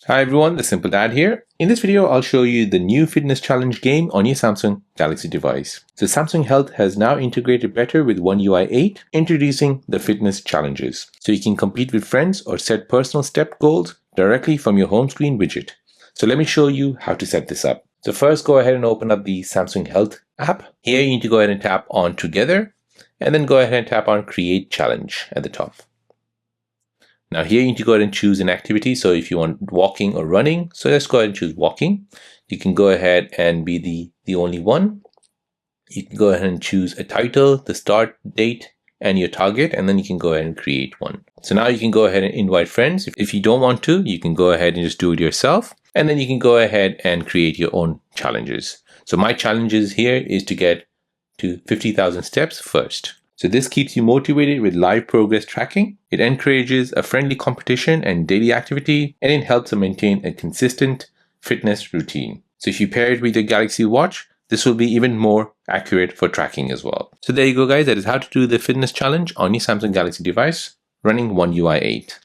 Hi everyone, the Simple Dad here. In this video, I'll show you the new fitness challenge game on your Samsung Galaxy device. So Samsung Health has now integrated better with One UI 8, introducing the fitness challenges. So you can compete with friends or set personal step goals directly from your home screen widget. So let me show you how to set this up. So first, go ahead and open up the Samsung Health app. Here you need to go ahead and tap on Together, and then go ahead and tap on Create Challenge at the top. Now here you need to go ahead and choose an activity. So if you want walking or running, so let's go ahead and choose walking. You can go ahead and be the only one. You can go ahead and choose a title, the start date, and your target, and then you can go ahead and create one. So now you can go ahead and invite friends. If you don't want to, you can go ahead and just do it yourself. And then you can go ahead and create your own challenges. So my challenges here is to get to 50,000 steps first. So this keeps you motivated with live progress tracking. It encourages a friendly competition and daily activity, and it helps to maintain a consistent fitness routine. So if you pair it with your Galaxy Watch, this will be even more accurate for tracking as well. So there you go, guys. That is how to do the fitness challenge on your Samsung Galaxy device running One UI 8.